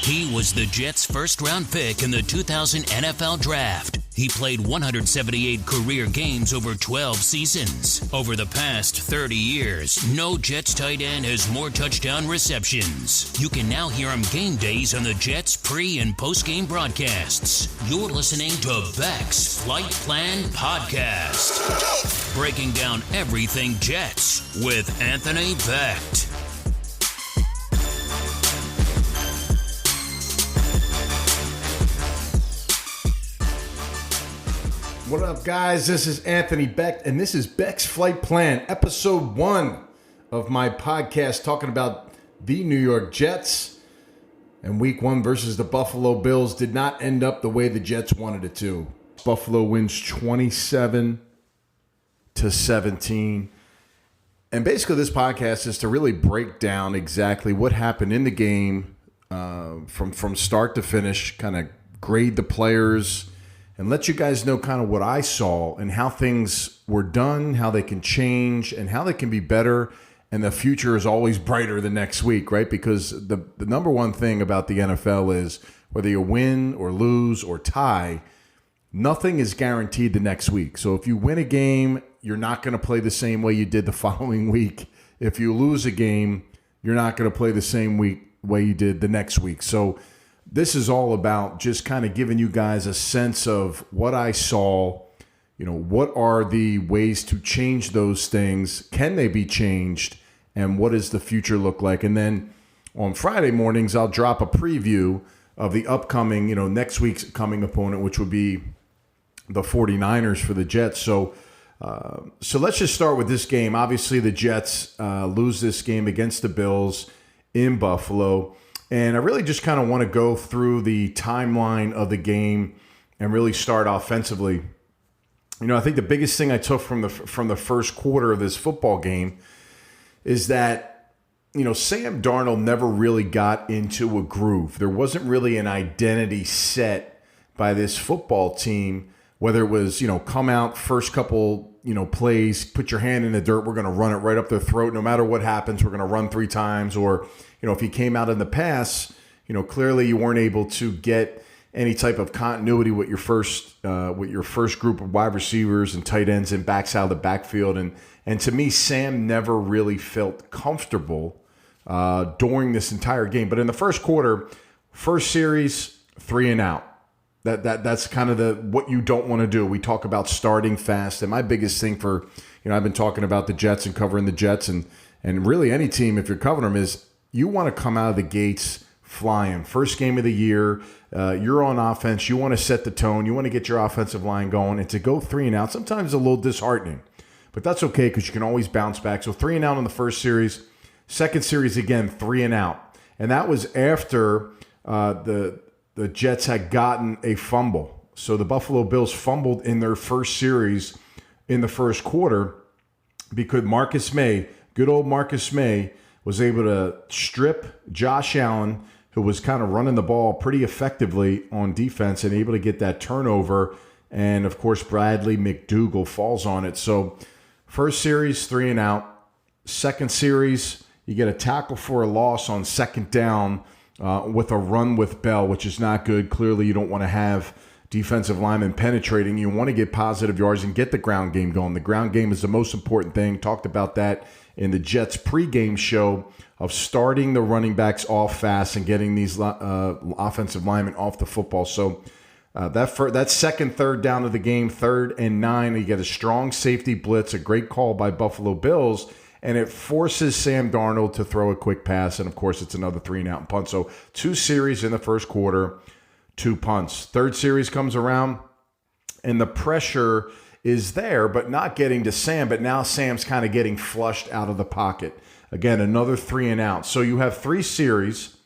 He was the Jets' first-round pick in the 2000 NFL Draft. He played 178 career games over 12 seasons. Over the past 30 years, no Jets tight end has more touchdown receptions. You can now hear him game days on the Jets pre- and post-game broadcasts. You're listening to Becht's Flight Plan Podcast. Breaking down everything Jets with Anthony Becht. What up, guys? This is Anthony Becht, and this is Becht's Flight Plan, episode 1 of my podcast talking about the New York Jets. And week 1 versus the Buffalo Bills did not end up the way the Jets wanted it to. Buffalo wins 27-17. And basically this podcast is to really break down exactly what happened in the game from start to finish, kind of grade the players, and let you guys know kind of what I saw and how things were done, how they can change, and how they can be better. And the future is always brighter than next week, right? Because the number one thing about the NFL is whether you win or lose or tie, nothing is guaranteed the next week. So if you win a game, you're not going to play the same way you did the following week. If you lose a game, you're not going to play the same way you did the next week. So this is all about just kind of giving you guys a sense of what I saw, what are the ways to change those things? Can they be changed? And what does the future look like? And then on Friday mornings, I'll drop a preview of the upcoming, next week's coming opponent, which would be the 49ers for the Jets. So let's just start with this game. Obviously, the Jets lose this game against the Bills in Buffalo. And I really just kind of want to go through the timeline of the game and really start offensively. I think the biggest thing I took from the first quarter of this football game is that, Sam Darnold never really got into a groove. There wasn't really an identity set by this football team, whether it was, come out first couple, plays, put your hand in the dirt, we're going to run it right up their throat. No matter what happens, we're going to run 3 times. Or, if he came out in the pass, clearly you weren't able to get any type of continuity with your first group of wide receivers and tight ends and backs out of the backfield. And to me, Sam never really felt comfortable during this entire game. But in the first quarter, first series, 3 and out. That's kind of what you don't want to do. We talk about starting fast. And my biggest thing for, I've been talking about the Jets and covering the Jets and really any team, if you're covering them, is you want to come out of the gates flying. First game of the year, you're on offense. You want to set the tone. You want to get your offensive line going. And to go 3 and out, sometimes a little disheartening. But that's okay because you can always bounce back. So 3 and out in the first series. Second series, again, 3 and out. And that was after the Jets had gotten a fumble. So the Buffalo Bills fumbled in their first series in the first quarter because Marcus May, good old Marcus May, was able to strip Josh Allen, who was kind of running the ball pretty effectively on defense and able to get that turnover. And, of course, Bradley McDougald falls on it. So first series, 3 and out. Second series, you get a tackle for a loss on second down with a run with Bell, which is not good. Clearly, you don't want to have defensive linemen penetrating. You want to get positive yards and get the ground game going. The ground game is the most important thing. Talked about that in the Jets pregame show of starting the running backs off fast and getting these offensive linemen off the football. So that second, third down of the game, 3rd and 9, you get a strong safety blitz, a great call by Buffalo Bills, and it forces Sam Darnold to throw a quick pass. And, of course, it's another 3 and out punt. So 2 series in the first quarter, 2 punts. Third series comes around, and the pressure is there, but not getting to Sam. But now Sam's kind of getting flushed out of the pocket. Again, another 3 and out. So you have 3 series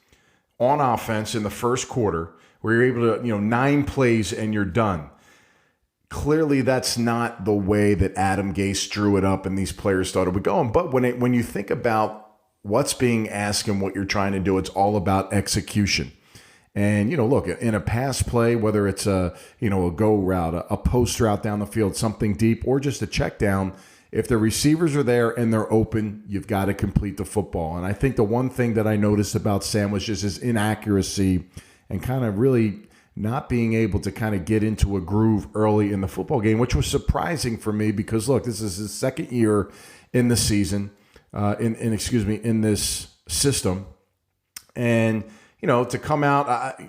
on offense in the first quarter where you're able to, 9 plays and you're done. Clearly, that's not the way that Adam Gase drew it up and these players started going. But when you think about what's being asked and what you're trying to do, it's all about execution. And, look, in a pass play, whether it's a go route, a post route down the field, something deep, or just a check down, If the receivers are there and they're open, you've got to complete the football. And I think the one thing that I noticed about Sam was just his inaccuracy and kind of really not being able to kind of get into a groove early in the football game, which was surprising for me because, look, this is his second year in the season, in this system. And, to come out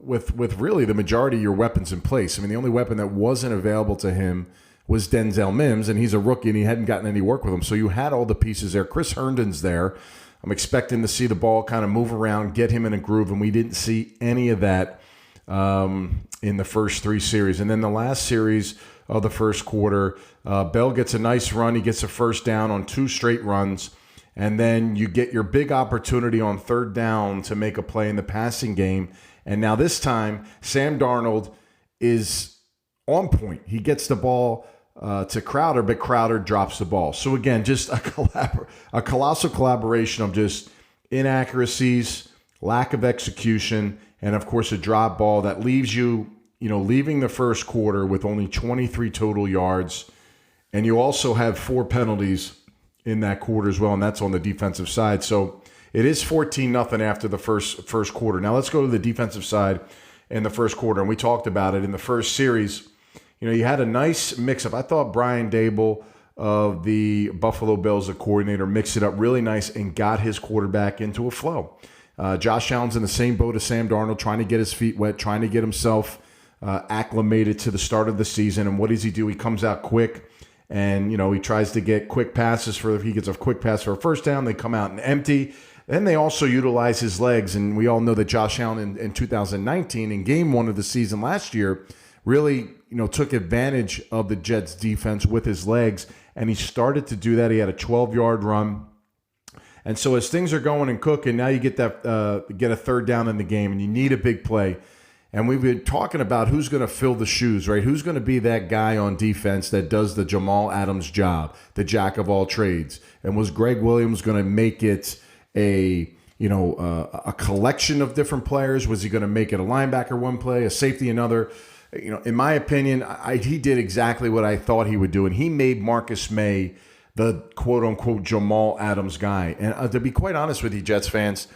with really the majority of your weapons in place. I mean, the only weapon that wasn't available to him was Denzel Mims, and he's a rookie, and he hadn't gotten any work with him. So you had all the pieces there. Chris Herndon's there. I'm expecting to see the ball kind of move around, get him in a groove, and we didn't see any of that in the first three series. And then the last series of the first quarter, Bell gets a nice run. He gets a first down on 2 straight runs. And then you get your big opportunity on third down to make a play in the passing game. And now this time, Sam Darnold is on point. He gets the ball to Crowder, but Crowder drops the ball. So again, just a colossal collaboration of just inaccuracies, lack of execution, and of course a drop ball that leaves you, leaving the first quarter with only 23 total yards. And you also have 4 penalties in that quarter as well, and that's on the defensive side. So it is 14-0 after the first quarter. Now let's go to the defensive side in the first quarter, and we talked about it in the first series. You had a nice mix-up. I thought Brian Dable of the Buffalo Bills, the coordinator, mixed it up really nice and got his quarterback into a flow. Josh Allen's in the same boat as Sam Darnold, trying to get his feet wet, trying to get himself acclimated to the start of the season. And what does he do? He comes out quick. And, he tries to get quick passes he gets a quick pass for a first down. They come out and empty. Then they also utilize his legs. And we all know that Josh Allen in 2019, in game 1 of the season last year, really, took advantage of the Jets defense with his legs. And he started to do that. He had a 12-yard run. And so as things are going and cooking, now you get a third down in the game, and you need a big play. And we've been talking about who's going to fill the shoes, right? Who's going to be that guy on defense that does the Jamal Adams job, the jack of all trades? And was Greg Williams going to make it a collection of different players? Was he going to make it a linebacker one play, a safety another? In my opinion, he did exactly what I thought he would do, and he made Marcus May the quote-unquote Jamal Adams guy. And to be quite honest with you, Jets fans,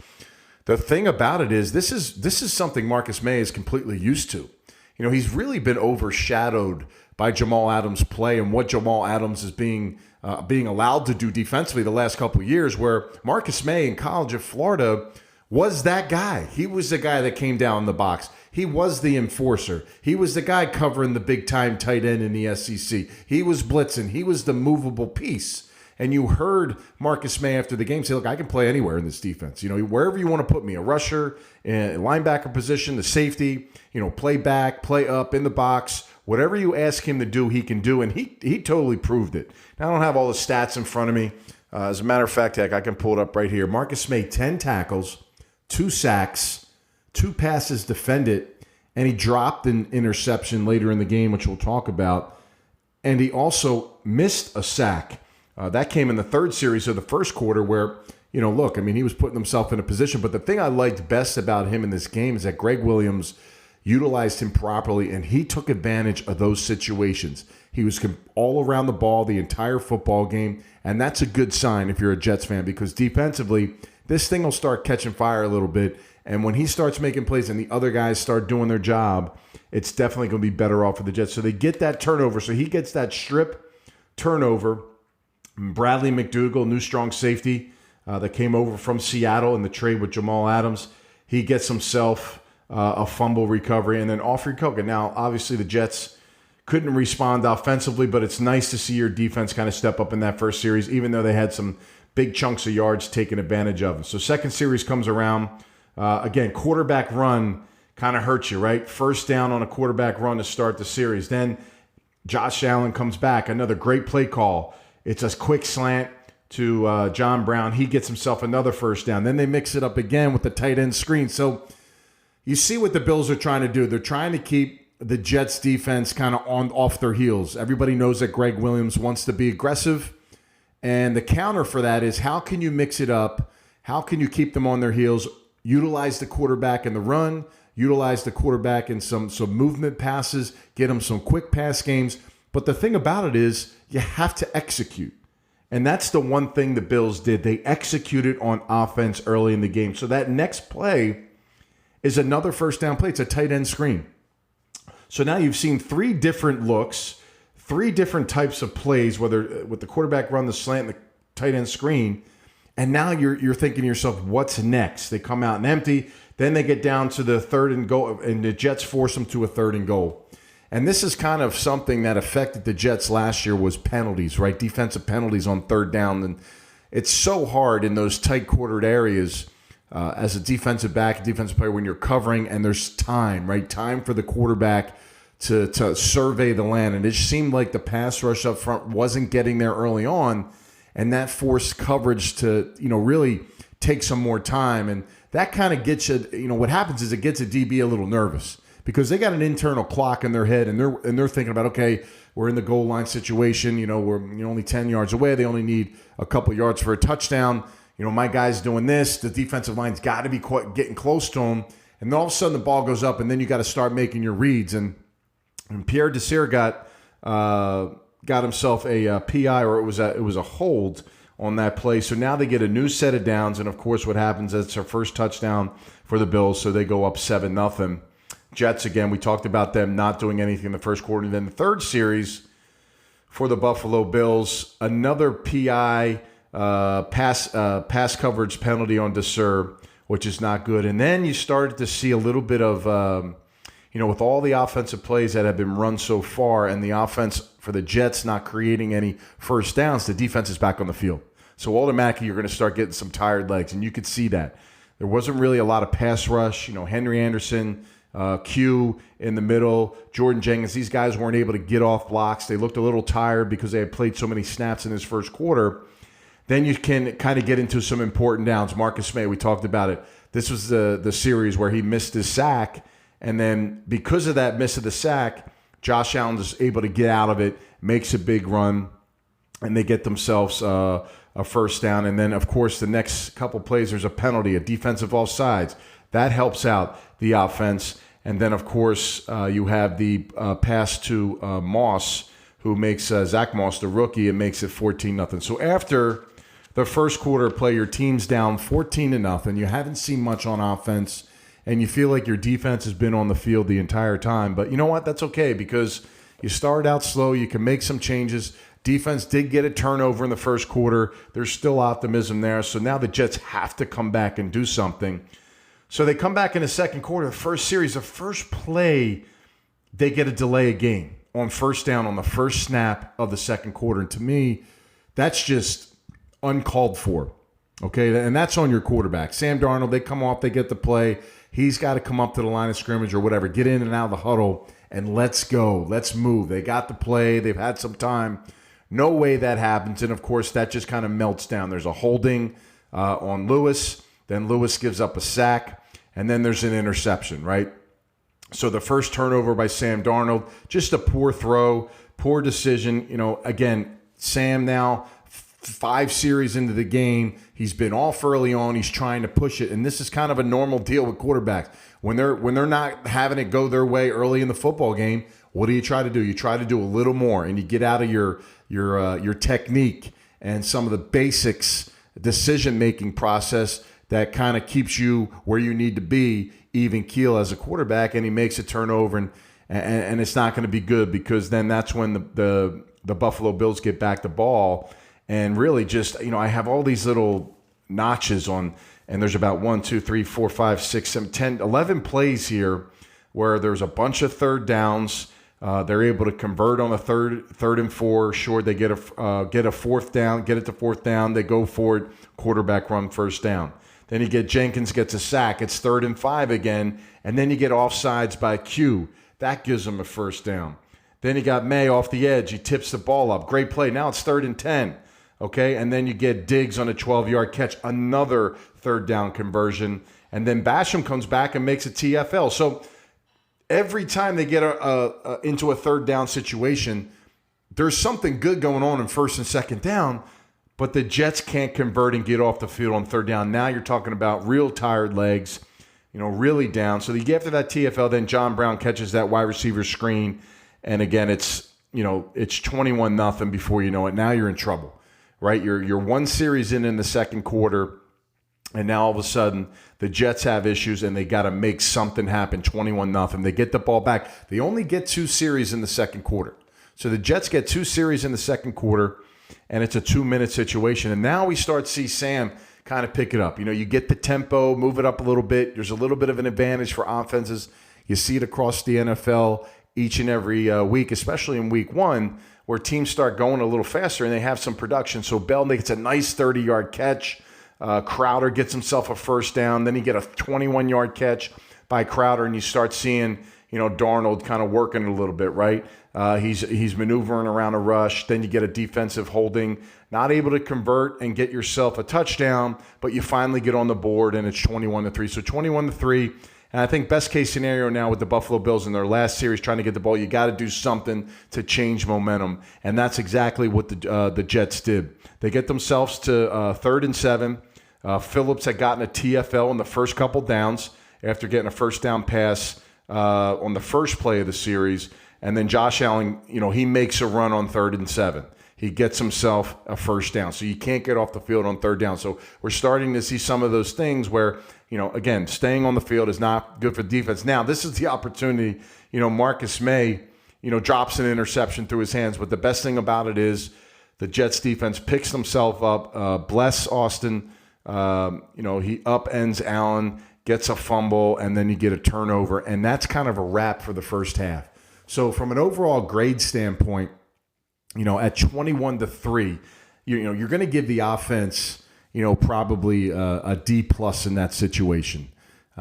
the thing about it is this is something Marcus May is completely used to. He's really been overshadowed by Jamal Adams' play and what Jamal Adams is being allowed to do defensively the last couple of years, where Marcus May in College of Florida was that guy. He was the guy that came down the box. He was the enforcer. He was the guy covering the big-time tight end in the SEC. He was blitzing. He was the movable piece. And you heard Marcus May after the game say, look, I can play anywhere in this defense. Wherever you want to put me, a rusher, a linebacker position, the safety, play back, play up, in the box. Whatever you ask him to do, he can do. And he totally proved it. Now, I don't have all the stats in front of me. As a matter of fact, heck, I can pull it up right here. Marcus May, 10 tackles, 2 sacks, 2 passes defended, and he dropped an interception later in the game, which we'll talk about. And he also missed a sack. That came in the third series of the first quarter where, he was putting himself in a position. But the thing I liked best about him in this game is that Greg Williams utilized him properly, and he took advantage of those situations. He was all around the ball the entire football game, and that's a good sign if you're a Jets fan, because defensively, this thing will start catching fire a little bit. And when he starts making plays and the other guys start doing their job, it's definitely going to be better off for the Jets. So they get that turnover. So he gets that strip turnover. Bradley McDougall, new strong safety that came over from Seattle in the trade with Jamal Adams. He gets himself a fumble recovery, and then Alfred Koga. Now, obviously, the Jets couldn't respond offensively, but it's nice to see your defense kind of step up in that first series, even though they had some big chunks of yards taken advantage of. So second series comes around. Again, quarterback run kind of hurts you, right? First down on a quarterback run to start the series. Then Josh Allen comes back, another great play call. It's a quick slant to John Brown. He gets himself another first down. Then they mix it up again with the tight end screen. So you see what the Bills are trying to do. They're trying to keep the Jets defense kind of off their heels. Everybody knows that Greg Williams wants to be aggressive. And the counter for that is, how can you mix it up? How can you keep them on their heels? Utilize the quarterback in the run. Utilize the quarterback in some movement passes. Get them some quick pass games. But the thing about it is, you have to execute. And that's the one thing the Bills did. They executed on offense early in the game. So that next play is another first down play. It's a tight end screen. So now you've seen 3 different looks, 3 different types of plays, whether with the quarterback run, the slant, the tight end screen. And now you're thinking to yourself, what's next? They come out and empty. Then they get down to the 3rd and goal, and the Jets force them to a 3rd and goal. And this is kind of something that affected the Jets last year was penalties, right? Defensive penalties on 3rd down. And it's so hard in those tight quartered areas as a defensive back, a defensive player, when you're covering and there's time, right? Time for the quarterback to survey the land. And it just seemed like the pass rush up front wasn't getting there early on. And that forced coverage to, really take some more time. And that kind of gets you, what happens is it gets a DB a little nervous because they got an internal clock in their head and they're thinking about, okay, we're in the goal line situation. We're only 10 yards away. They only need a couple yards for a touchdown. My guy's doing this. The defensive line's got to be getting close to him. And then all of a sudden the ball goes up and then you got to start making your reads. And Pierre Desir got himself a PI, or it was a hold on that play. So now they get a new set of downs, and of course what happens is it's their first touchdown for the Bills, so they go up 7-0. Jets, again, we talked about them not doing anything in the first quarter. And then the third series for the Buffalo Bills, another PI pass coverage penalty on Desir, which is not good. And then you started to see a little bit of with all the offensive plays that have been run so far and the offense for the Jets not creating any first downs, the defense is back on the field. So automatically you're going to start getting some tired legs, and you could see that. There wasn't really a lot of pass rush. Henry Anderson, Q in the middle, Jordan Jenkins, these guys weren't able to get off blocks. They looked a little tired because they had played so many snaps in this first quarter. Then you can kind of get into some important downs. Marcus May, we talked about it. This was the series where he missed his sack. And then because of that miss of the sack, Josh Allen is able to get out of it, makes a big run, and they get themselves a first down. And then, of course, the next couple plays, there's a penalty, a defensive offsides. That helps out the offense. And then, of course, you have the pass to Moss, who makes Zach Moss, the rookie, and makes it 14-0. So after the first quarter play, your team's down 14-0. You haven't seen much on offense. And you feel like your defense has been on the field the entire time. But you know what? That's okay because you started out slow. You can make some changes. Defense did get a turnover in the first quarter. There's still optimism there. So now the Jets have to come back and do something. So they come back in the second quarter. The first series, the first play, they get a delay of game on first down on the first snap of the second quarter. And to me, that's just uncalled for. Okay, and that's on your quarterback. Sam Darnold, they come off, they get the play. He's got to come up to the line of scrimmage or whatever, get in and out of the huddle, and let's go. Let's move. They got the play. They've had some time. No way that happens. And, of course, that just kind of melts down. There's a holding on Lewis. Then Lewis gives up a sack. And then there's an interception, right? So the first turnover by Sam Darnold, just a poor throw, poor decision. Again, Sam now 5 series into the game. He's been off early on. He's trying to push it, and this is kind of a normal deal with quarterbacks. When they're not having it go their way early in the football game, what do you try to do? You try to do a little more, and you get out of your technique and some of the basics decision-making process that kind of keeps you where you need to be, even keel as a quarterback, and he makes a turnover, and it's not going to be good because then that's when the Buffalo Bills get back the ball. And really just, I have all these little notches on, and there's about 1, 2, 3, 4, 5, 6, 7, 10, 11 plays here where there's a bunch of third downs. They're able to convert on a third and 4. Sure, they get a fourth down, get it to fourth down. They go for it, quarterback run, first down. Then you get Jenkins gets a sack. It's 3rd and 5 again. And then you get offsides by Q. That gives them a first down. Then you got May off the edge. He tips the ball up. Great play. Now it's 3rd and 10. Okay, and then you get Diggs on a 12-yard catch, another third down conversion, and then Basham comes back and makes a TFL. So every time they get into a third down situation, there's something good going on in first and second down, but the Jets can't convert and get off the field on third down. Now you're talking about real tired legs, really down. So you get after that TFL, then John Brown catches that wide receiver screen, and again, it's 21-0 before you know it. Now you're in trouble. right? You're one series in the second quarter, and now all of a sudden the Jets have issues and they got to make something happen. 21-0. They get the ball back. They only get 2 series in the second quarter. So the Jets get 2 series in the second quarter, and it's a 2-minute situation. And now we start to see Sam kind of pick it up. You get the tempo, move it up a little bit. There's a little bit of an advantage for offenses. You see it across the NFL each and every week, especially in week 1, where teams start going a little faster and they have some production. So Bell gets a nice 30-yard catch. Crowder gets himself a first down. Then you get a 21-yard catch by Crowder, and you start seeing, Darnold kind of working a little bit, right? He's maneuvering around a rush. Then you get a defensive holding, not able to convert and get yourself a touchdown, but you finally get on the board, and it's 21-3. So 21-3. And I think best case scenario now with the Buffalo Bills in their last series trying to get the ball, you got to do something to change momentum. And that's exactly what the Jets did. They get themselves to 3rd and 7. Phillips had gotten a TFL in the first couple downs after getting a first down pass on the first play of the series. And then Josh Allen, he makes a run on 3rd and 7. He gets himself a first down. So you can't get off the field on 3rd down. So we're starting to see some of those things where, again, staying on the field is not good for defense. Now, this is the opportunity. Marcus May, drops an interception through his hands. But the best thing about it is the Jets defense picks themselves up. Bless Austin. He upends Allen, gets a fumble, and then you get a turnover. And that's kind of a wrap for the first half. So from an overall grade standpoint, at 21-3, you're going to give the offense, probably a D+ in that situation.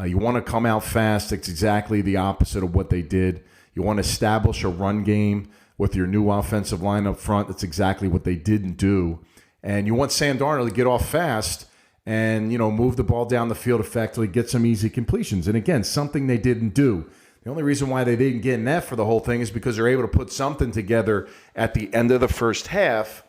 You want to come out fast. It's exactly the opposite of what they did. You want to establish a run game with your new offensive line up front. That's exactly what they didn't do. And you want Sam Darnold to get off fast and, move the ball down the field effectively, get some easy completions. And again, something they didn't do. The only reason why they didn't get in that for the whole thing is because they're able to put something together at the end of the first half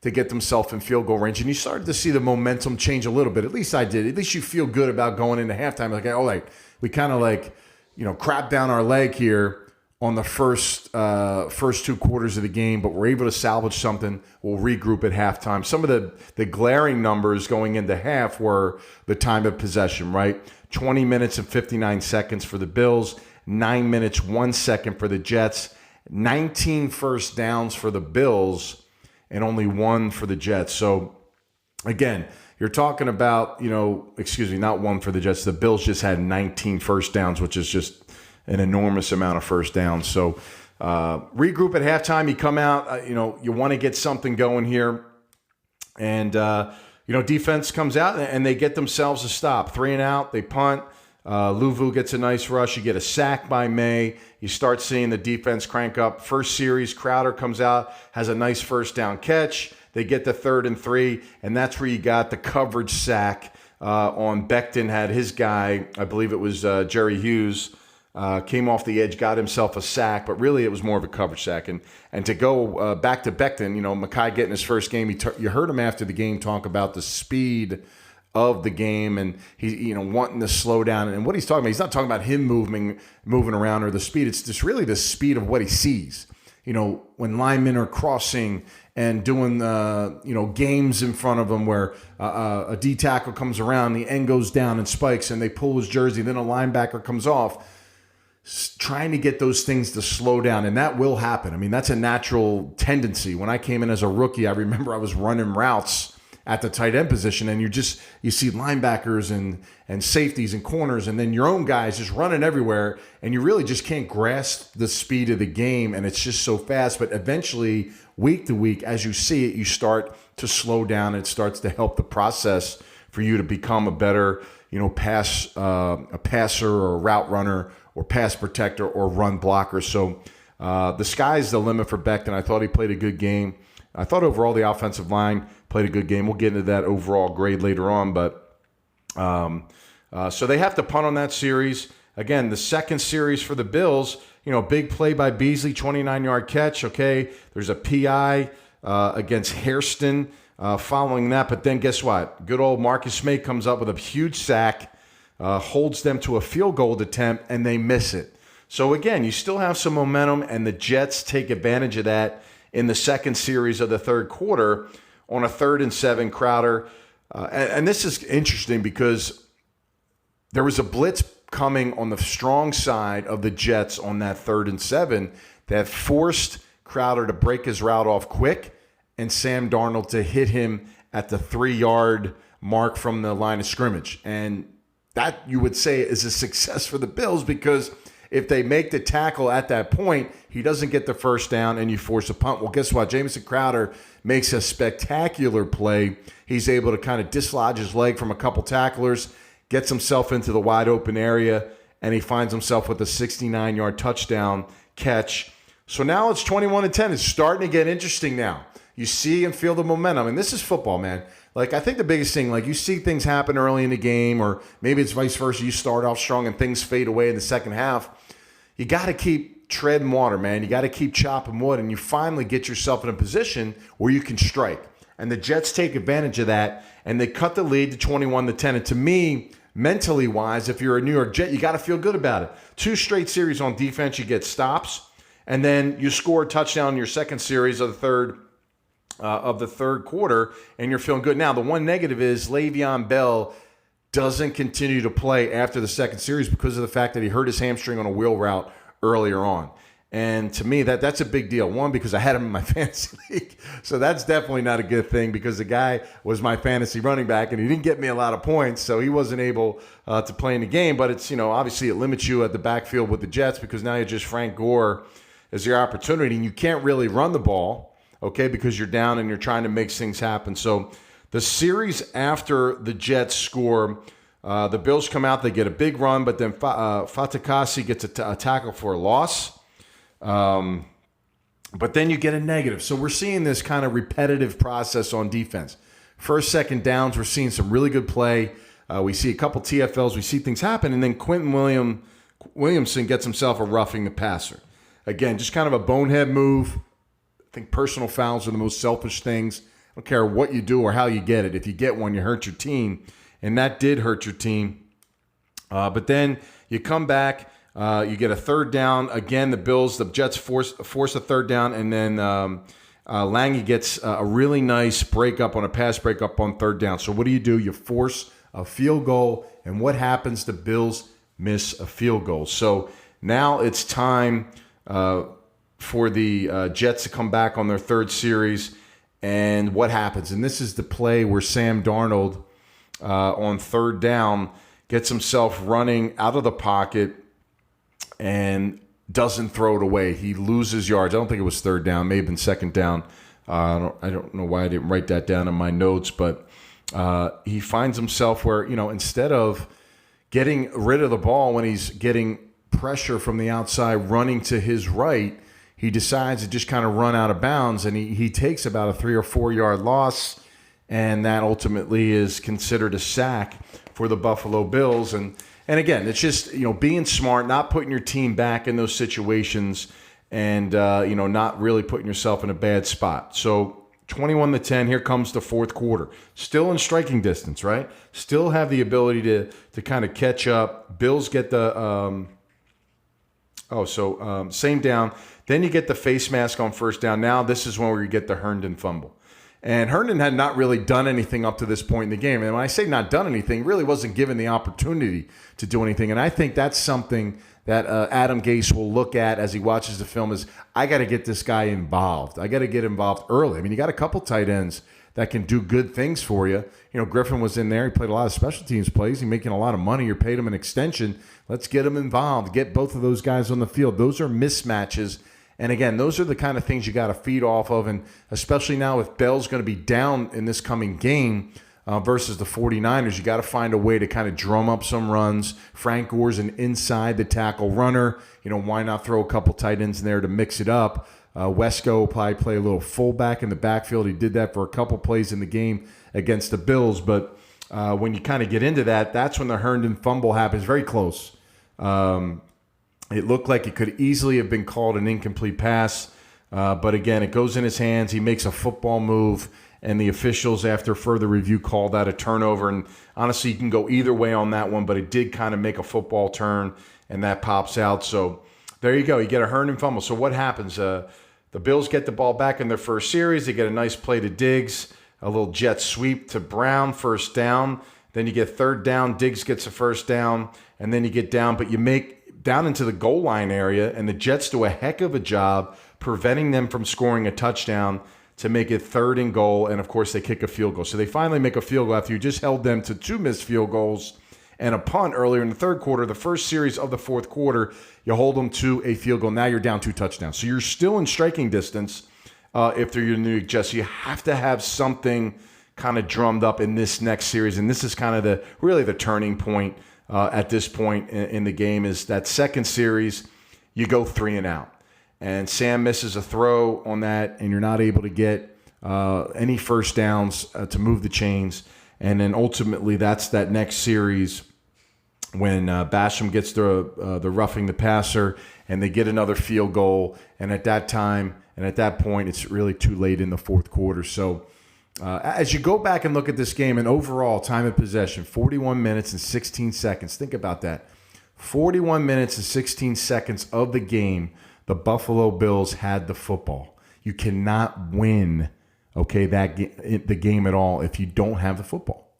to get themselves in field goal range. And you started to see the momentum change a little bit. At least I did. At least you feel good about going into halftime. Like, we kind of crap down our leg here on the first 2 quarters of the game, but we're able to salvage something. We'll regroup at halftime. Some of the glaring numbers going into half were the time of possession, right? 20 minutes and 59 seconds for the Bills. 9 minutes, 1 second for the Jets, 19 first downs for the Bills, and only 1 for the Jets. So, again, you're talking about, not 1 for the Jets. The Bills just had 19 first downs, which is just an enormous amount of first downs. So, regroup at halftime. You come out, you want to get something going here. And, defense comes out and they get themselves a stop. 3 and out, they punt. Louvu gets a nice rush. You get a sack by May. You start seeing the defense crank up. First series, Crowder comes out, has a nice first down catch. They get to 3rd and 3, and that's where you got the coverage sack on Becht. Had his guy, I believe it was Jerry Hughes, came off the edge, got himself a sack, but really it was more of a coverage sack. And to go back to Becht, Mekhi getting his first game, you heard him after the game talk about the speed of the game, and he, wanting to slow down. And what he's talking about, he's not talking about him moving around or the speed. It's just really the speed of what he sees. When linemen are crossing and doing, games in front of him where a D tackle comes around, the end goes down and spikes, and they pull his jersey, then a linebacker comes off. Trying to get those things to slow down, and that will happen. I mean, that's a natural tendency. When I came in as a rookie, I remember I was running routes at the tight end position, and you see linebackers and safeties and corners, and then your own guys just running everywhere, and you really just can't grasp the speed of the game, and it's just so fast. But eventually, week to week, as you see it, you start to slow down. It starts to help the process for you to become a better, a passer or a route runner or pass protector or run blocker. So the sky's the limit for Becht, and I thought he played a good game. I thought overall the offensive line played a good game. We'll get into that overall grade later on. But so they have to punt on that series. Again, the second series for the Bills, big play by Beasley, 29-yard catch. Okay, there's a PI against Hairston following that. But then guess what? Good old Marcus May comes up with a huge sack, holds them to a field goal attempt, and they miss it. So again, you still have some momentum, and the Jets take advantage of that in the second series of the third quarter on a 3rd and 7, Crowder. And this is interesting because there was a blitz coming on the strong side of the Jets on that 3rd and 7 that forced Crowder to break his route off quick and Sam Darnold to hit him at the 3-yard mark from the line of scrimmage. And that, you would say, is a success for the Bills, because if they make the tackle at that point, he doesn't get the first down and you force a punt. Well, guess what? Jamison Crowder makes a spectacular play. He's able to kind of dislodge his leg from a couple tacklers, gets himself into the wide open area, and he finds himself with a 69-yard touchdown catch. So now it's 21-10. It's starting to get interesting now. You see and feel the momentum. And this is football, man. Like, I think the biggest thing, like, you see things happen early in the game, or maybe it's vice versa. You start off strong and things fade away in the second half. You got to keep treading water, man. You got to keep chopping wood, and you finally get yourself in a position where you can strike. And the Jets take advantage of that, and they cut the lead to 21-10. And to me, mentally wise, if you're a New York Jet, you got to feel good about it. 2 straight series on defense, you get stops, and then you score a touchdown in your second series of the third quarter, and you're feeling good. Now, the one negative is Le'Veon Bell doesn't continue to play after the second series because of the fact that he hurt his hamstring on a wheel route earlier on. And to me, that's a big deal. One, because I had him in my fantasy league. So that's definitely not a good thing, because the guy was my fantasy running back and he didn't get me a lot of points. So he wasn't able to play in the game. But it's, obviously it limits you at the backfield with the Jets, because now you're just Frank Gore as your opportunity. And you can't really run the ball, okay, because you're down and you're trying to make things happen. So the series after the Jets score, the Bills come out, they get a big run, but then Fatukasi gets a tackle for a loss. But then you get a negative. So we're seeing this kind of repetitive process on defense. First, second downs, we're seeing some really good play. We see a couple TFLs. We see things happen. And then Quentin Williamson gets himself a roughing the passer. Again, just kind of a bonehead move. I think personal fouls are the most selfish things. I don't care what you do or how you get it. If you get one, you hurt your team. And that did hurt your team. But then you come back. You get a third down. Again, the Jets force a third down, and then Lange gets a really nice breakup on a pass breakup on third down. So what do? You force a field goal, and what happens? The Bills miss a field goal. So now it's time for the Jets to come back on their third series, and what happens? And this is the play where Sam Darnold on third down gets himself running out of the pocket and doesn't throw it away. He loses yards. I don't think it was third down. May have been second down. I don't know why I didn't write that down in my notes, but he finds himself where, instead of getting rid of the ball when he's getting pressure from the outside running to his right, he decides to just kind of run out of bounds, and he takes about a 3 or 4 yard loss, and that ultimately is considered a sack for the Buffalo Bills. And again, it's just, being smart, not putting your team back in those situations, and, not really putting yourself in a bad spot. So 21-10, here comes the fourth quarter. Still in striking distance, right? Still have the ability to kind of catch up. Bills get the same down. Then you get the face mask on first down. Now this is when we get the Herndon fumble. And Herndon had not really done anything up to this point in the game. And when I say not done anything, really wasn't given the opportunity to do anything. And I think that's something that Adam Gase will look at as he watches the film is, I got to get this guy involved. I got to get involved early. I mean, you got a couple tight ends that can do good things for you. Griffin was in there. He played a lot of special teams plays. He's making a lot of money. You're paid him an extension. Let's get him involved. Get both of those guys on the field. Those are mismatches. And again, those are the kind of things you got to feed off of, and especially now if Bell's going to be down in this coming game versus the 49ers, you got to find a way to kind of drum up some runs. Frank Gore's an inside the tackle runner. Why not throw a couple tight ends in there to mix it up? Wesco will probably play a little fullback in the backfield. He did that for a couple plays in the game against the Bills. But when you kind of get into that, that's when the Herndon fumble happens. Very close. It looked like it could easily have been called an incomplete pass. But again, it goes in his hands. He makes a football move, and the officials, after further review, called that a turnover. And honestly, you can go either way on that one, but it did kind of make a football turn, and that pops out. So there you go. You get a Herndon fumble. So what happens? The Bills get the ball back in their first series. They get a nice play to Diggs. a little jet sweep to Brown, first down. Then you get third down, Diggs gets a first down, and then you get down, but you make down into the goal line area, and the Jets do a heck of a job preventing them from scoring a touchdown to make it 3rd and goal, and of course they kick a field goal. So they finally make a field goal after you just held them to 2 missed field goals and a punt earlier in the third quarter. The first series of the fourth quarter, you hold them to a field goal. Now you're down 2 touchdowns. So you're still in striking distance if they're your New York Jets. You have to have something kind of drummed up in this next series, and this is kind of the turning point at this point in the game. Is that second series, you go 3 and out, and Sam misses a throw on that, and you're not able to get any first downs to move the chains, and then ultimately that's that next series when Basham gets the roughing the passer, and they get another field goal, and at that point it's really too late in the fourth quarter. So as you go back and look at this game, and overall time of possession, 41 minutes and 16 seconds. Think about that. 41 minutes and 16 seconds of the game, the Buffalo Bills had the football. You cannot win, the game at all if you don't have the football.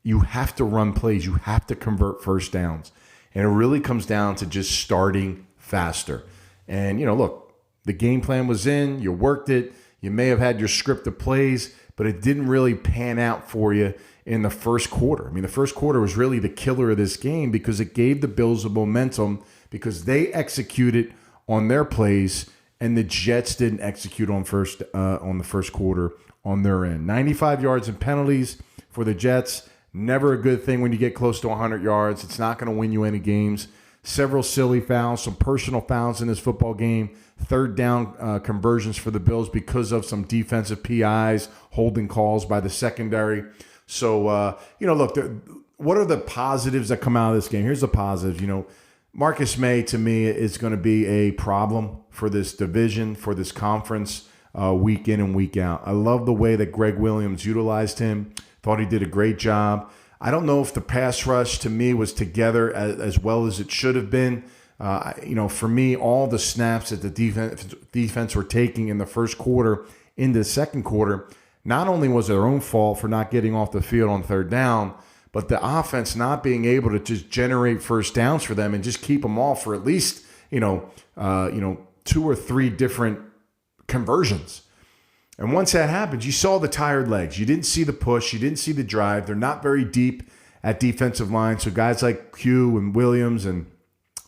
You have to run plays. You have to convert first downs. And it really comes down to just starting faster. And, look, the game plan was in. You worked it. You may have had your script of plays, but it didn't really pan out for you in the first quarter. I mean, the first quarter was really the killer of this game because it gave the Bills a momentum because they executed on their plays and the Jets didn't execute on the first quarter on their end. 95 yards and penalties for the Jets. Never a good thing when you get close to 100 yards. It's not going to win you any games. Several silly fouls, some personal fouls in this football game. Third down conversions for the Bills because of some defensive PIs, holding calls by the secondary. So, look, what are the positives that come out of this game? Here's the positives. Marcus May, to me, is going to be a problem for this division, for this conference, week in and week out. I love the way that Greg Williams utilized him. Thought he did a great job. I don't know if the pass rush, to me, was together as well as it should have been. For me, all the snaps that the defense were taking in the first quarter into the second quarter, not only was it their own fault for not getting off the field on third down, but the offense not being able to just generate first downs for them and just keep them off for at least 2 or 3 different conversions. And once that happened, you saw the tired legs. You didn't see the push. You didn't see the drive. They're not very deep at defensive line. So guys like Q and Williams and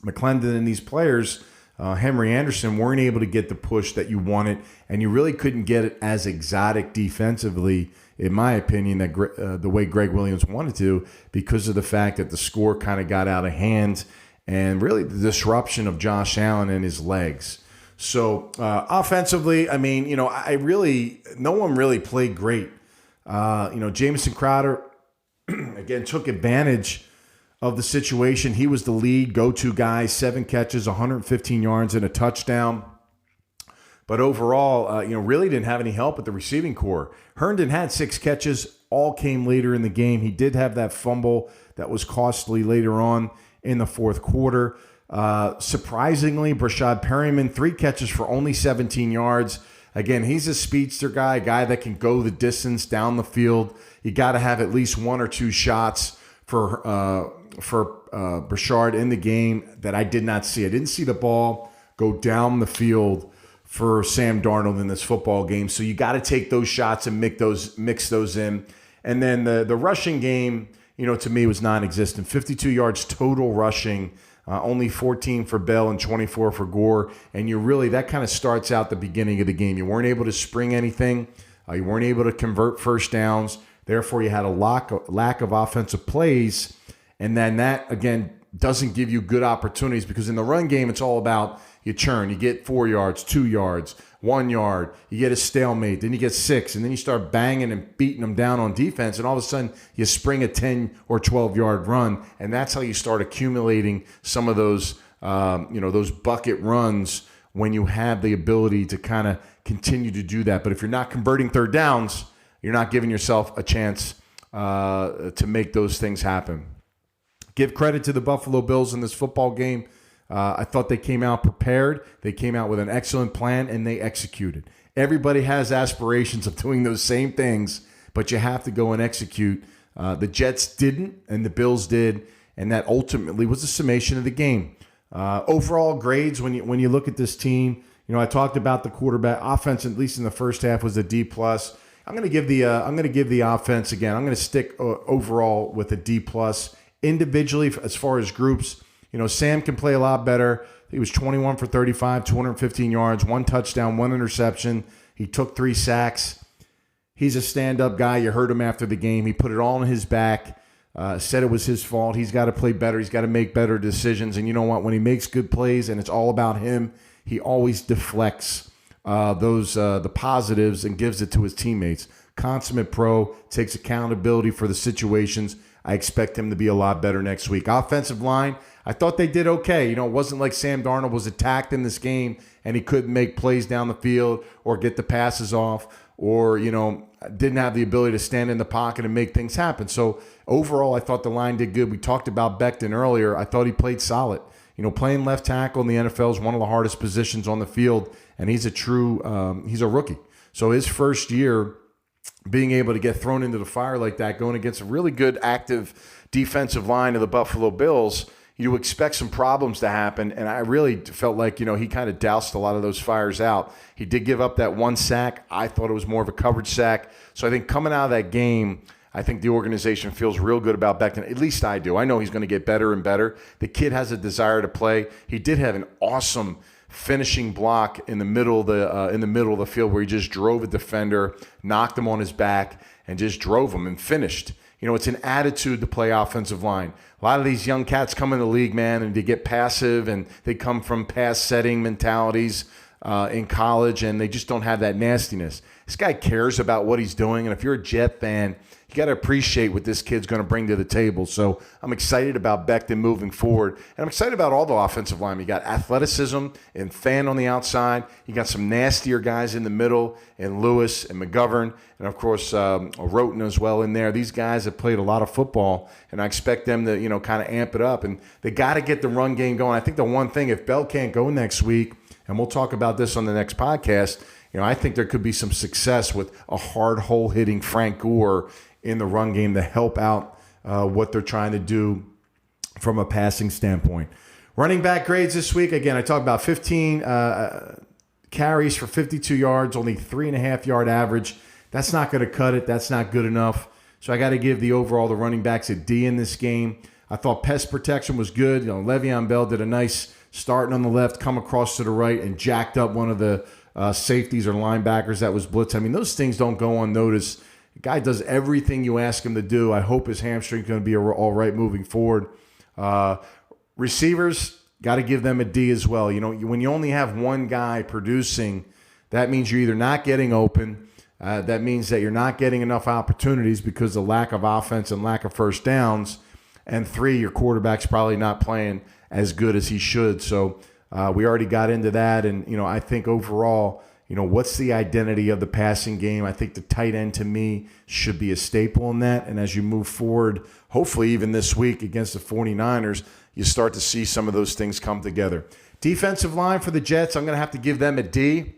McClendon and these players, Henry Anderson, weren't able to get the push that you wanted. And you really couldn't get it as exotic defensively, in my opinion, that the way Greg Williams wanted to, because of the fact that the score kind of got out of hand and really the disruption of Josh Allen and his legs. So offensively, I mean, no one really played great. Jamison Crowder, again, took advantage of the situation. He was the lead go-to guy, 7 catches, 115 yards, and a touchdown. But overall, really didn't have any help at the receiving corps. Herndon had 6 catches, all came later in the game. He did have that fumble that was costly later on in the fourth quarter. Surprisingly, Brashad Perryman, 3 catches for only 17 yards. Again, he's a speedster guy, a guy that can go the distance down the field. You got to have at least 1 or 2 shots for Brashard in the game that I did not see. I didn't see the ball go down the field for Sam Darnold in this football game. So you got to take those shots and mix those in. And then the rushing game, to me was non-existent. 52 yards total rushing. Only 14 for Bell and 24 for Gore. And that kind of starts out the beginning of the game. You weren't able to spring anything. You weren't able to convert first downs. Therefore, you had a lack of offensive plays. And then that, again, doesn't give you good opportunities because in the run game, it's all about you churn. You get 4 yards, 2 yards, 1 yard. You get a stalemate. Then you get 6. And then you start banging and beating them down on defense. And all of a sudden, you spring a 10 or 12-yard run. And that's how you start accumulating some of those, those bucket runs when you have the ability to kind of continue to do that. But if you're not converting third downs, you're not giving yourself a chance to make those things happen. Give credit to the Buffalo Bills in this football game. I thought they came out prepared. They came out with an excellent plan, and they executed. Everybody has aspirations of doing those same things, but you have to go and execute. The Jets didn't, and the Bills did, and that ultimately was a summation of the game. Overall grades, when you look at this team, I talked about the quarterback offense, at least in the first half, was a D+. I'm going to give the offense again. I'm going to stick overall with a D+. Individually, as far as groups, Sam can play a lot better. He was 21 for 35, 215 yards, 1 touchdown, 1 interception. He took 3 sacks. He's a stand-up guy. You heard him after the game. He put it all on his back, said it was his fault. He's got to play better. He's got to make better decisions. And you know what? When he makes good plays and it's all about him, he always deflects the positives and gives it to his teammates. Consummate pro, takes accountability for the situations. I expect him to be a lot better next week. Offensive line, I thought they did okay. It wasn't like Sam Darnold was attacked in this game and he couldn't make plays down the field or get the passes off or, didn't have the ability to stand in the pocket and make things happen. So overall, I thought the line did good. We talked about Becht earlier. I thought he played solid. Playing left tackle in the NFL is one of the hardest positions on the field, and he's a rookie. So his first year, being able to get thrown into the fire like that, going against a really good active defensive line of the Buffalo Bills, you expect some problems to happen, and I really felt like, he kind of doused a lot of those fires out. He did give up that 1 sack. I thought it was more of a coverage sack. So I think coming out of that game, I think the organization feels real good about Becht. At least I do. I know he's going to get better and better. The kid has a desire to play. He did have an awesome finishing block in the middle of the field where he just drove a defender, knocked him on his back, and just drove him and finished. It's an attitude to play offensive line. A lot of these young cats come in the league, man, and they get passive, and they come from pass-setting mentalities in college, and they just don't have that nastiness. This guy cares about what he's doing, and if you're a Jet fan, you got to appreciate what this kid's going to bring to the table. So I'm excited about Becht moving forward. And I'm excited about all the offensive line. You got athleticism and Fan on the outside. You got some nastier guys in the middle, and Lewis and McGovern, and of course Roten as well in there. These guys have played a lot of football, and I expect them to kind of amp it up. And they got to get the run game going. I think the one thing, if Bell can't go next week, and we'll talk about this on the next podcast, I think there could be some success with a hard hole-hitting Frank Gore in the run game to help out what they're trying to do from a passing standpoint. Running back grades this week, again, I talked about 15 carries for 52 yards, only 3.5-yard average. That's not going to cut it. That's not good enough. So I got to give the running backs a D in this game. I thought pass protection was good. Le'Veon Bell did a nice starting on the left, come across to the right, and jacked up one of the safeties or linebackers that was blitz. I mean, those things don't go unnoticed. The guy does everything you ask him to do. I hope his hamstring's going to be all right moving forward. Receivers, got to give them a D as well. When you only have one guy producing, that means you're either not getting open. That means that you're not getting enough opportunities because of lack of offense and lack of first downs. And 3, your quarterback's probably not playing as good as he should. So we already got into that. And, I think overall, what's the identity of the passing game? I think the tight end, to me, should be a staple in that. And as you move forward, hopefully even this week against the 49ers, you start to see some of those things come together. Defensive line for the Jets, I'm going to have to give them a D.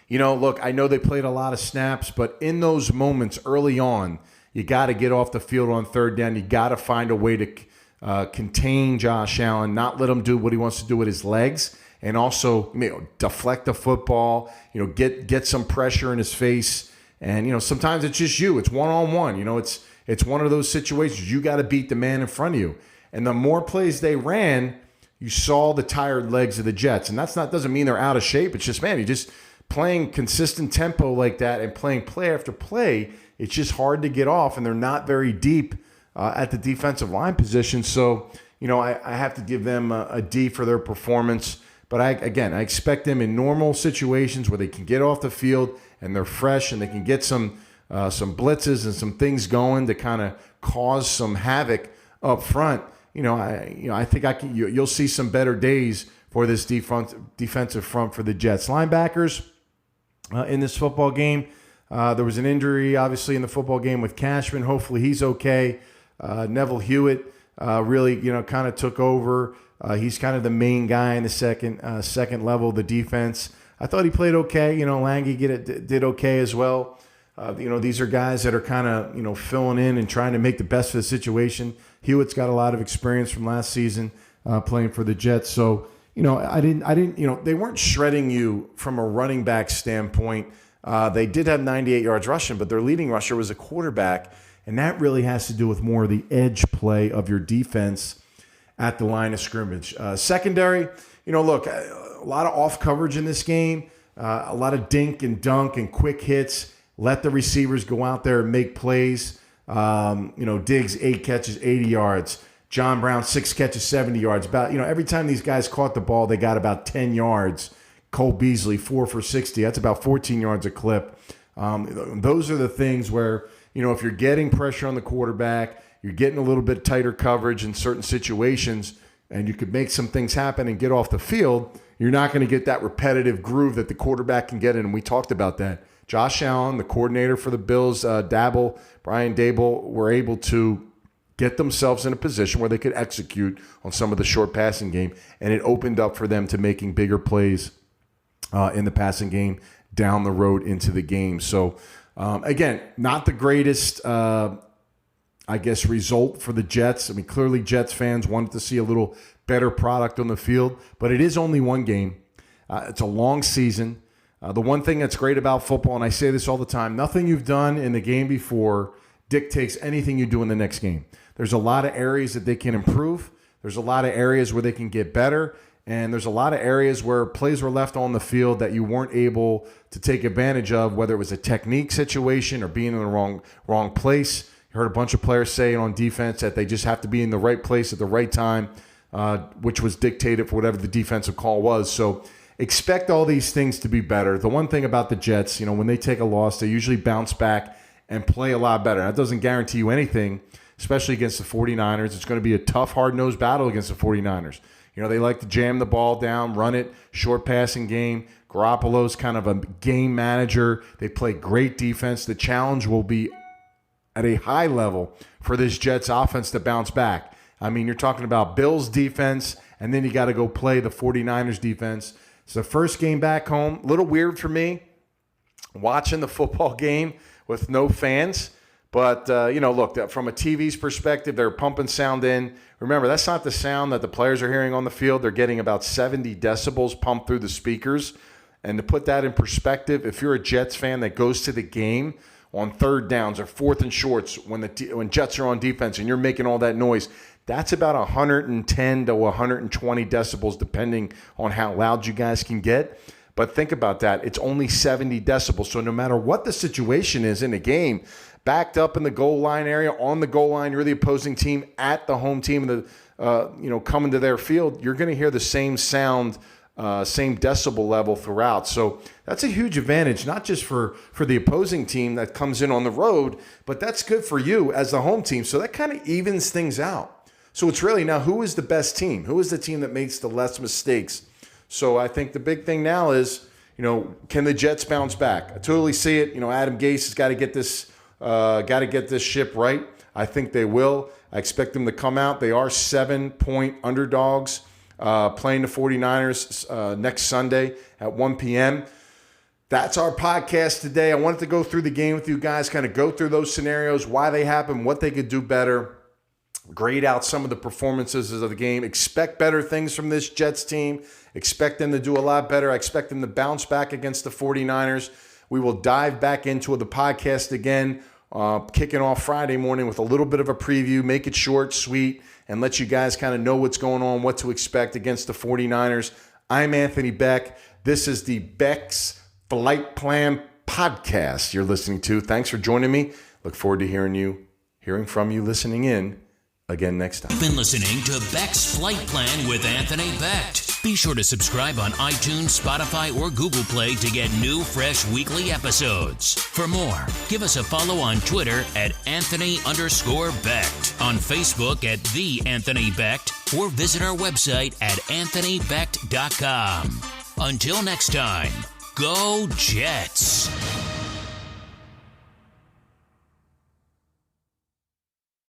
Look, I know they played a lot of snaps, but in those moments early on, you got to get off the field on third down. You got to find a way to contain Josh Allen, not let him do what he wants to do with his legs, and also deflect the football, get some pressure in his face. And, sometimes it's just you. It's one-on-one. It's one of those situations. You got to beat the man in front of you. And the more plays they ran, you saw the tired legs of the Jets. And doesn't mean they're out of shape. It's just, man, you just playing consistent tempo like that and playing play after play, it's just hard to get off, and they're not very deep at the defensive line position. So, I have to give them a D for their performance. But I expect them in normal situations where they can get off the field and they're fresh and they can get some blitzes and some things going to kind of cause some havoc up front. I think you'll see some better days for this defensive front for the Jets. Linebackers in this football game. There was an injury, obviously, in the football game with Cashman. Hopefully he's okay. Neville Hewitt really, kind of took over. He's kind of the main guy in the second level of the defense. I thought he played okay. Lange did okay as well. These are guys that are kind of, filling in and trying to make the best of the situation. Hewitt's got a lot of experience from last season playing for the Jets. So, I didn't, they weren't shredding you from a running back standpoint. They did have 98 yards rushing, but their leading rusher was a quarterback. And that really has to do with more of the edge play of your defense at the line of scrimmage. Secondary, look, a lot of off coverage in this game, a lot of dink and dunk and quick hits. Let the receivers go out there and make plays. Diggs, 8 catches, 80 yards. John Brown, 6 catches, 70 yards. About, every time these guys caught the ball, they got about 10 yards. Cole Beasley, 4 for 60. That's about 14 yards a clip. Those are the things where, if you're getting pressure on the quarterback, you're getting a little bit tighter coverage in certain situations, and you could make some things happen and get off the field, you're not going to get that repetitive groove that the quarterback can get in. And we talked about that. Josh Allen, the coordinator for the Bills, Brian Dable, were able to get themselves in a position where they could execute on some of the short passing game, and it opened up for them to making bigger plays in the passing game down the road into the game. So, again, not the greatest, result for the Jets. I mean, clearly Jets fans wanted to see a little better product on the field, but it is only one game. It's a long season. The one thing that's great about football, and I say this all the time, nothing you've done in the game before dictates anything you do in the next game. There's a lot of areas that they can improve. There's a lot of areas where they can get better. And there's a lot of areas where plays were left on the field that you weren't able to take advantage of, whether it was a technique situation or being in the wrong place. You heard a bunch of players saying on defense that they just have to be in the right place at the right time, which was dictated for whatever the defensive call was. So expect all these things to be better. The one thing about the Jets, when they take a loss, they usually bounce back and play a lot better. That doesn't guarantee you anything, especially against the 49ers. It's going to be a tough, hard-nosed battle against the 49ers. They like to jam the ball down, run it, short passing game. Garoppolo's kind of a game manager. They play great defense. The challenge will be at a high level for this Jets offense to bounce back. I mean, you're talking about Bills defense, and then you got to go play the 49ers defense. It's the first game back home. A little weird for me watching the football game with no fans. But, look, from a TV's perspective, they're pumping sound in. Remember, that's not the sound that the players are hearing on the field. They're getting about 70 decibels pumped through the speakers. And to put that in perspective, if you're a Jets fan that goes to the game on third downs or fourth and shorts when Jets are on defense and you're making all that noise, that's about 110 to 120 decibels, depending on how loud you guys can get. But think about that. It's only 70 decibels. So no matter what the situation is in a game, backed up in the goal line area, on the goal line, you're the opposing team at the home team, coming to their field, you're going to hear the same sound, same decibel level throughout. So that's a huge advantage, not just for the opposing team that comes in on the road, but that's good for you as the home team. So that kind of evens things out. So it's really now, who is the best team? Who is the team that makes the less mistakes? So I think the big thing now is, can the Jets bounce back? I totally see it. Adam Gase has got to get this ship right. I think they will. I expect them to come out. They are 7-point underdogs playing the 49ers next Sunday at 1 p.m. That's our podcast today. I wanted to go through the game with you guys, kind of go through those scenarios, why they happen, what they could do better, grade out some of the performances of the game. Expect better things from this Jets team. Expect them to do a lot better. I expect them to bounce back against the 49ers. We will dive back into the podcast again, kicking off Friday morning with a little bit of a preview, make it short, sweet, and let you guys kind of know what's going on, what to expect against the 49ers. I'm Anthony Becht. This is the Becht's Flight Plan Podcast you're listening to. Thanks for joining me. Look forward to hearing from you, listening in again next time. You've been listening to Becht's Flight Plan with Anthony Becht. Be sure to subscribe on iTunes, Spotify, or Google Play to get new, fresh weekly episodes. For more, give us a follow on Twitter at Anthony_Becht, on Facebook at The Anthony Becht, or visit our website at AnthonyBecht.com. Until next time, go Jets!